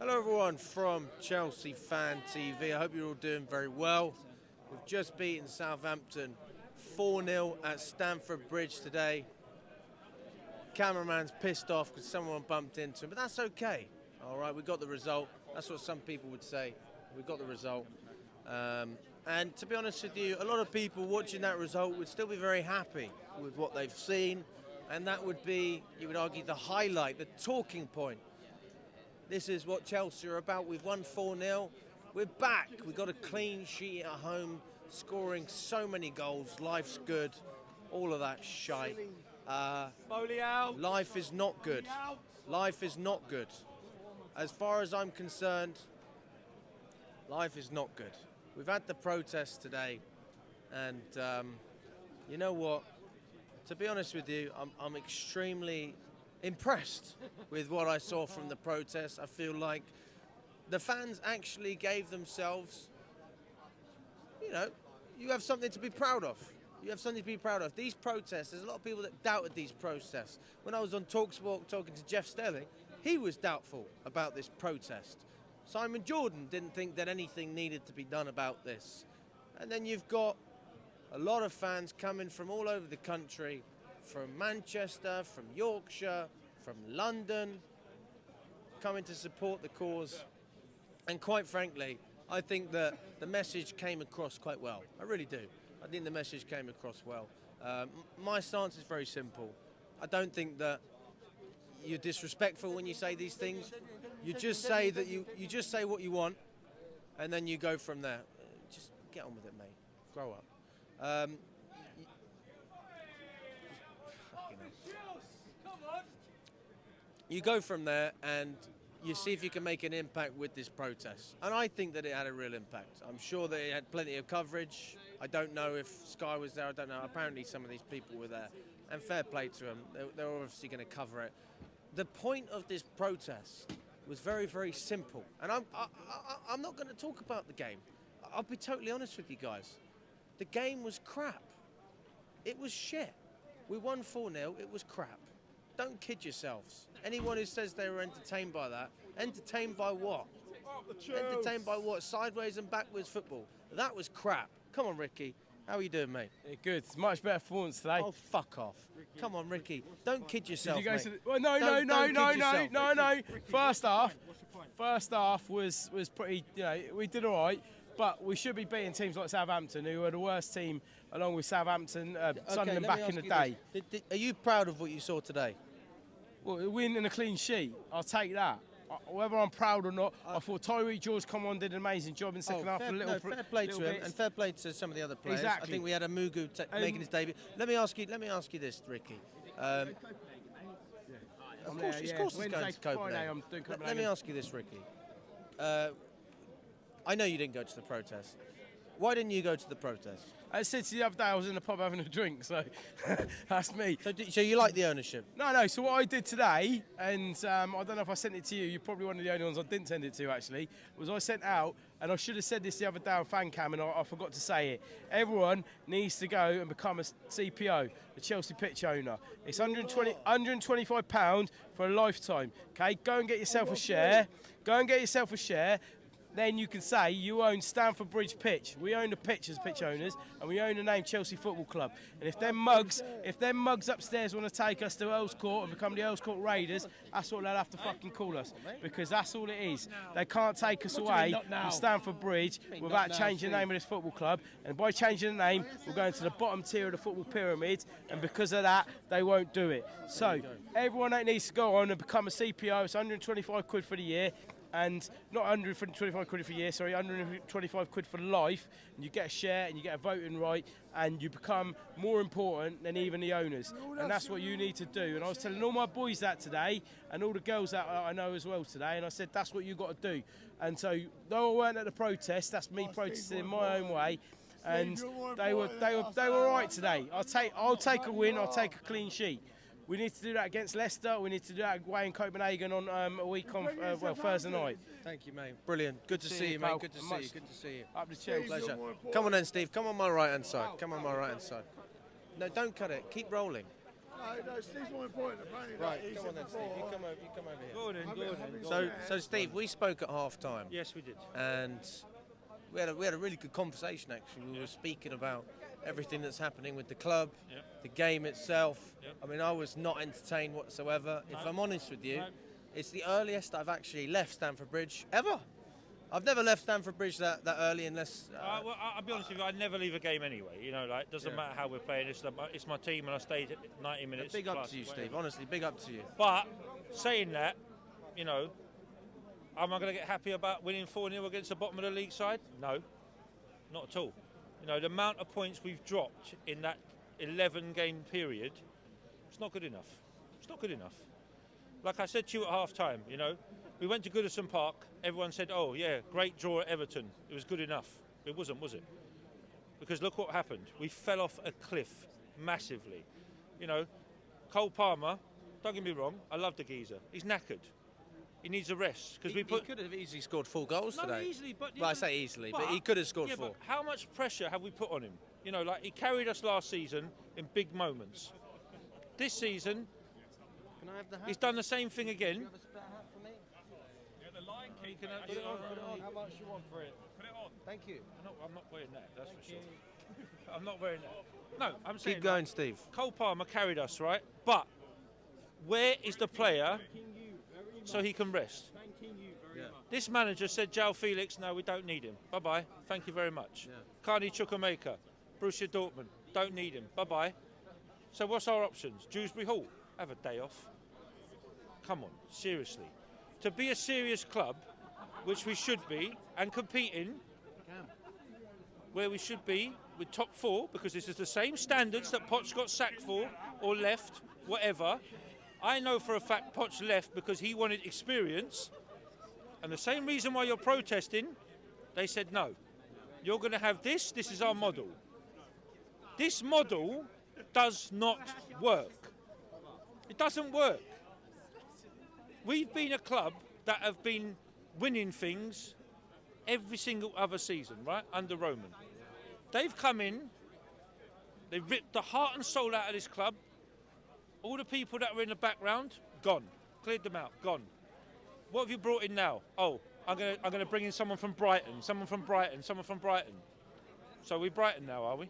Hello everyone from Chelsea Fan TV. I hope you're all doing very well. We've just beaten Southampton 4-0 at Stamford Bridge today. Cameraman's pissed off because someone bumped into him, but that's okay. All right, we got the result. That's what some people would say. We got the result. And to be honest with you, a lot of people watching that result would still be very happy with what they've seen. And that would be, you would argue, the highlight, the talking point. This is what Chelsea are about. We've won 4-0. We're back. We've got a clean sheet at home, scoring so many goals. Life's good. All of that shite. Life is not good. Life is not good. As far as I'm concerned, life is not good. We've had the protest today, and you know what? To be honest with you, I'm extremely impressed with what I saw from the protest. I feel like the fans actually gave themselves, you have something to be proud of. You have something to be proud of. These protests, there's a lot of people that doubted these protests. When I was on TalkSport talking to Jeff Stelling, he was doubtful about this protest. Simon Jordan didn't think that anything needed to be done about this. And then you've got a lot of fans coming from all over the country, from Manchester, from Yorkshire, from London, coming to support the cause. And quite frankly, I think that the message came across quite well. I really do. I think the message came across well. My stance is very simple. I don't think that you're disrespectful when you say these things. You just say that you just say what you want, and then you go from there. Just get on with it, mate. Grow up. You go from there and you see if you can make an impact with this protest. And I think that it had a real impact. I'm sure that it had plenty of coverage. I don't know if Sky was there, I don't know. Apparently some of these people were there. And fair play to them. They're obviously going to cover it. The point of this protest was very, very simple. And I'm not going to talk about the game. I'll be totally honest with you guys. The game was crap. It was shit. We won 4-0, it was crap. Don't kid yourselves. Anyone who says they were entertained by that, entertained by what? Entertained by what? Sideways and backwards football. That was crap. Come on, Ricky. How are you doing, mate? Yeah, good. It's much better performance today. Oh, fuck off. Come on, Ricky. Don't kid yourself, Did you go mate. to the, well, no. First half was pretty, we did all right. But we should be beating teams like Southampton, who were the worst team, along with Southampton, Sunderland back in the day. Are you proud of what you saw today? Well, winning a clean sheet, I'll take that. Whether I'm proud or not, I thought Tyreek George did an amazing job in second half. Fair play to him, and fair play to some of the other players. Exactly. I think we had a Mugu making his debut. Let me ask you this, Ricky. Of course, he's going to Copenhagen. Let me ask you this, Ricky. I know you didn't go to the protest. Why didn't you go to the protest? I said to you the other day I was in the pub having a drink, so that's me. So you like the ownership? No. So what I did today, and I don't know if I sent it to you, you're probably one of the only ones I didn't send it to actually, was I sent out, and I should have said this the other day on fan cam, and I forgot to say it. Everyone needs to go and become a CPO, a Chelsea pitch owner. It's £125 for a lifetime. Okay, go and get yourself a share. Then you can say you own Stamford Bridge pitch. We own the pitch as pitch owners, and we own the name Chelsea Football Club. And if them mugs upstairs want to take us to Earls Court and become the Earls Court Raiders, that's what they'll have to fucking call us, because that's all it is. They can't take us away from Stamford Bridge without changing the name of this football club. And by changing the name, we're going to the bottom tier of the football pyramid, and because of that, they won't do it. So everyone that needs to go on and become a CPO, it's 125 quid for the year. And not 125 quid for a year, sorry, 125 quid for life, and you get a share and you get a voting right, and you become more important than even the owners. And that's what you need to do. And I was telling all my boys that today, and all the girls that I know as well today, and I said that's what you got to do. And so though I weren't at the protest, that's me protesting in my own way. And they were all right today. I'll take a win, I'll take a clean sheet. We need to do that against Leicester. We need to do that away in Copenhagen on a week on Thursday night. Thank you, mate. Brilliant. Good to see you, mate. Good to see you. Up the Chelsea. Pleasure. Come on then, Steve. Come on my right hand side. No, don't cut it. Keep rolling. No, Steve's more important. Apparently, Right, he come said on then, Steve. before. You come over here. Go on then. So Steve, we spoke at half time. Yes, we did. And we had a really good conversation actually. We were speaking about everything that's happening with the club, the game itself. I mean, I was not entertained whatsoever. If I'm honest with you, it's the earliest I've actually left Stamford Bridge ever. I've never left Stamford Bridge that early unless... Well, I'll be honest with you, I never leave a game anyway. You know, like, doesn't matter how we're playing. It's my team, and I stayed 90 minutes. Big up plus, to you, whatever. Steve. Honestly, big up to you. But saying that, you know, am I going to get happy about winning 4-0 against the bottom of the league side? No, not at all. You know, the amount of points we've dropped in that 11-game period, it's not good enough. It's not good enough. Like I said to you at half-time, you know, we went to Goodison Park. Everyone said, oh, yeah, great draw at Everton. It was good enough. It wasn't, was it? Because look what happened. We fell off a cliff massively. You know, Cole Palmer, don't get me wrong, I love the geezer. He's knackered. He needs a rest. Because He could have easily scored 4 goals today. Easily, but... Well, I say easily, but he could have scored 4. But how much pressure have we put on him? You know, like, he carried us last season in big moments. This season, Can I have the hat? he's done the same thing again. Do you have a spare hat for me? Put it on. How much you want for it? Put it on. Thank you. I'm not wearing that, that's for sure. I'm not wearing that. No, I'm saying... Keep going, Steve. Cole Palmer carried us, right? But where is the player so he can rest? This manager said, João Felix, no, we don't need him. Bye-bye. Thank you very much. Carney Chukwuemeka, Borussia Dortmund, don't need him. Bye-bye. So what's our options? Dewsbury Hall, have a day off. Come on, seriously. To be a serious club, which we should be, and competing where we should be with top 4, because this is the same standards that Poch got sacked for or left, whatever. I know for a fact Poch left because he wanted experience, and the same reason why you're protesting, they said no. You're going to have this is our model. This model does not work. It doesn't work. We've been a club that have been winning things every single other season, right, under Roman. They've come in, they've ripped the heart and soul out of this club. All the people that were in the background, gone. Cleared them out, gone. What have you brought in now? Oh, I'm gonna bring in someone from Brighton, someone from Brighton. So we're Brighton now, are we?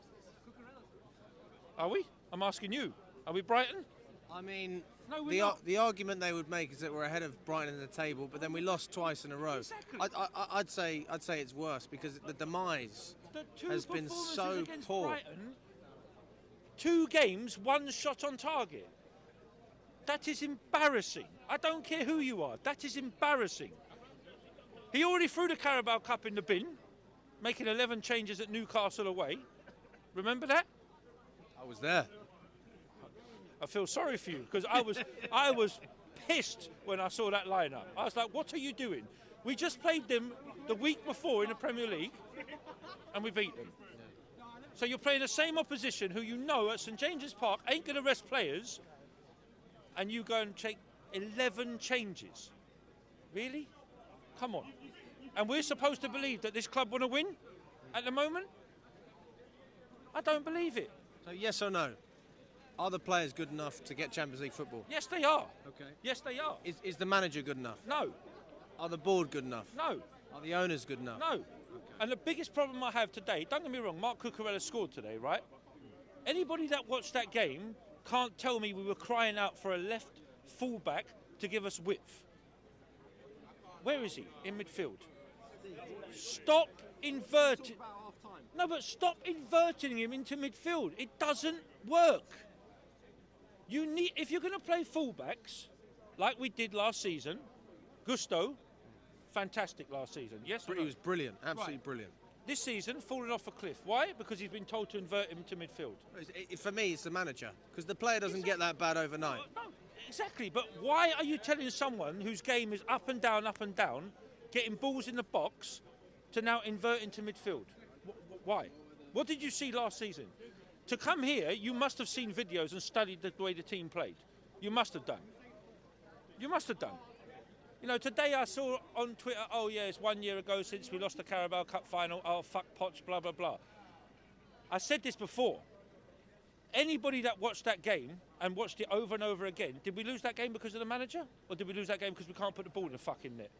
Are we? I'm asking you. Are we Brighton? I mean, No, we're not. the argument they would make is that we're ahead of Brighton in the table, but then we lost twice in a row. Exactly. I'd say it's worse because the demise The 2 has been performances so against poor. Brighton, 2 games, 1 shot on target. That is embarrassing. I don't care who you are. That is embarrassing. He already threw the Carabao Cup in the bin, making 11 changes at Newcastle away. Remember that? I was there. I feel sorry for you because I was pissed when I saw that lineup. I was like, what are you doing? We just played them the week before in the Premier League and we beat them. So you're playing the same opposition who you know at St James's Park ain't going to rest players, and you go and take 11 changes. Really? Come on. And we're supposed to believe that this club want to win at the moment? I don't believe it. So yes or no? Are the players good enough to get Champions League football? Yes, they are. Okay. Yes, they are. Is the manager good enough? No. Are the board good enough? No. Are the owners good enough? No. And the biggest problem I have today, don't get me wrong, Mark Cucurella scored today, right? Anybody that watched that game can't tell me we were crying out for a left fullback to give us width. Where is he? In midfield. Stop inverting. No, but stop inverting him into midfield. It doesn't work. You need, if you're going to play fullbacks, like we did last season, Gusto, fantastic last season. Yes, or He no? was brilliant, absolutely Right. brilliant. This season, falling off a cliff. Why? Because he's been told to invert him to midfield. For me, it's the manager because the player doesn't get that bad overnight. No, exactly. But why are you telling someone whose game is up and down, getting balls in the box, to now invert into midfield? Why? What did you see last season? To come here, you must have seen videos and studied the way the team played. You must have done. You must have done. You know, today I saw on Twitter, oh yeah, it's 1 year ago since we lost the Carabao Cup final, oh fuck Poch, blah, blah, blah. I said this before. Anybody that watched that game and watched it over and over again. Did we lose that game because of the manager? Or did we lose that game because we can't put the ball in the fucking net?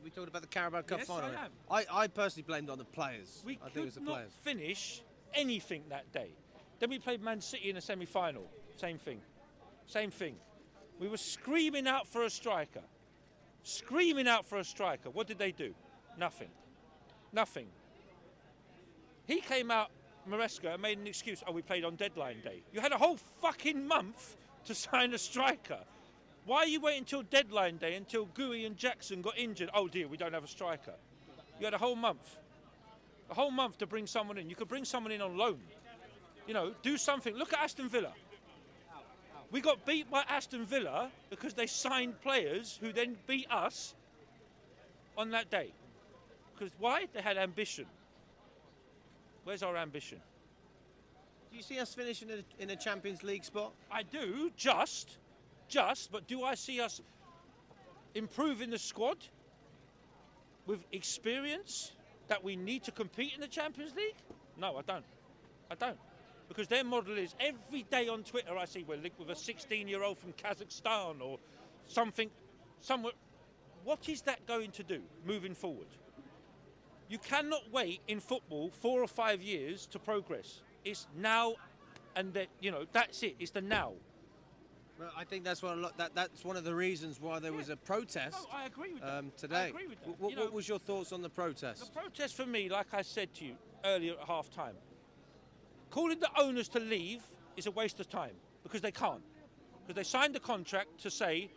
We talked about the Carabao Cup Yes, final. I am. I personally blamed it on the players. We I think it could was the not players. finish anything that day. Then we played Man City in a semi-final. Same thing. Same thing. We were screaming out for a striker. Screaming out for a striker. What did they do? Nothing. Nothing. He came out, Maresca, and made an excuse. Oh, we played on deadline day. You had a whole fucking month to sign a striker. Why are you waiting until deadline day, until Gooey and Jackson got injured? Oh dear, we don't have a striker. You had a whole month. A whole month to bring someone in. You could bring someone in on loan. You know, do something. Look at Aston Villa. We got beat by Aston Villa because they signed players who then beat us on that day. Because why? They had ambition. Where's our ambition? Do you see us finishing in a Champions League spot? I do, but do I see us improving the squad with experience that we need to compete in the Champions League? No, I don't. I don't. Because their model is every day on Twitter I see we're linked with a 16-year-old from Kazakhstan or something, somewhere. What is that going to do moving forward? You cannot wait in football 4 or 5 years to progress. It's now and then, you know, that's it. It's the now. Well, I think that's that's one of the reasons why there was a protest. No, I agree with that. Today. I agree with that. What was your thoughts on the protest? The protest for me, like I said to you earlier at half time, calling the owners to leave is a waste of time because they can't. Because they signed the contract to say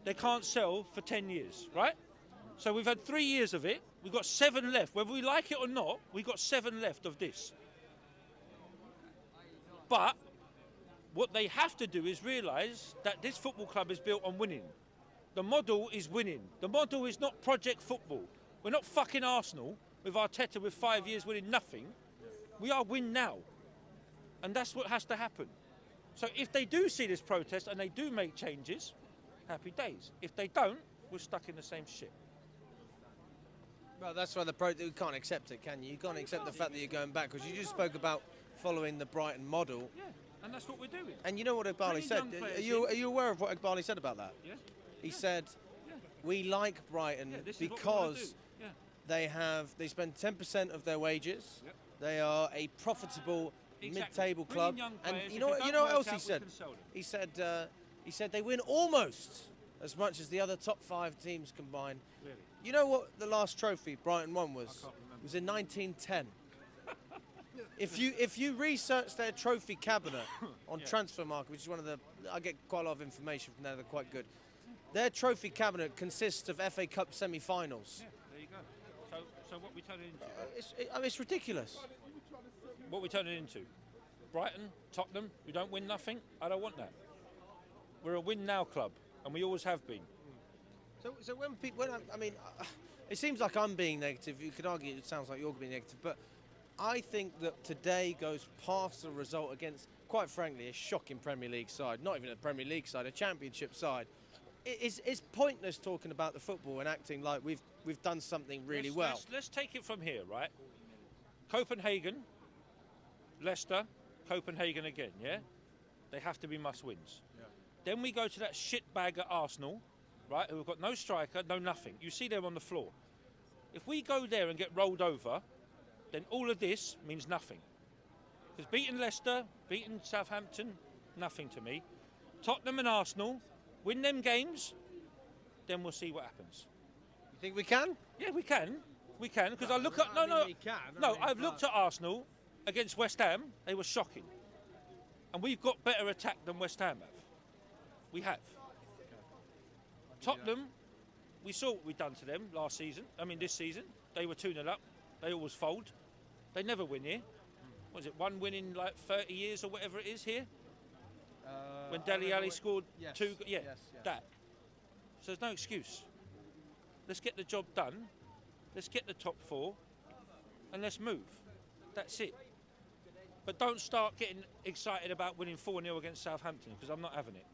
they can't sell for 10 years, right? So we've had 3 years of it. We've got 7 left. Whether we like it or not, we've got 7 left of this. But what they have to do is realise that this football club is built on winning. The model is winning. The model is not project football. We're not fucking Arsenal with Arteta with 5 years winning nothing. We are win now. And that's what has to happen. So if they do see this protest and they do make changes, happy days. If they don't, we're stuck in the same shit. Well, that's why you can't accept it, can you? You can't accept the fact that you're going back because you just spoke about following the Brighton model. Yeah, and that's what we're doing. And you know what Iqbali said? Are you aware of what Iqbali said about that? Yeah. He said, we like Brighton because they spend 10% of their wages. Yep. They are a profitable mid-table Bring club. in young And players. you If know they what don't else work he out, said? we can sell them. He said they win almost as much as the other top 5 teams combined. Really? You know what the last trophy Brighton won was? I can't remember. It was in 1910. If you research their trophy cabinet on Transfermarkt, which is one of the, I get quite a lot of information from there. They're quite good. Their trophy cabinet consists of FA Cup semi-finals. Yeah, there you go. So what we turn it into? It's ridiculous. What we turn it into? Brighton, Tottenham, who don't win nothing? I don't want that. We're a win now club, and we always have been. So when people, it seems like I'm being negative. You could argue it sounds like you're being negative, but I think that today goes past the result against, quite frankly, a shocking Premier League side. Not even a Premier League side, a Championship side. It's pointless talking about the football and acting like we've done something really well. Let's take it from here, right? Copenhagen, Leicester, Copenhagen again, yeah? They have to be must-wins. Yeah. Then we go to that shitbag at Arsenal, right, who've got no striker, no nothing. You see them on the floor. If we go there and get rolled over, then all of this means nothing. Because beating Leicester, beating Southampton, nothing to me. Tottenham and Arsenal, win them games, then we'll see what happens. You think we can? Yeah, we can. We can, because I look at... I've looked at Arsenal against West Ham. They were shocking. And we've got better attack than West Ham have. We have. Tottenham, we saw what we've done to them this season. They were 2-0 up. They always fold. They never win here. What was it, 1 win in like 30 years or whatever it is here? When Dele Alli scored 2... Yes. That. So there's no excuse. Let's get the job done. Let's get the top 4. And let's move. That's it. But don't start getting excited about winning 4-0 against Southampton, because I'm not having it.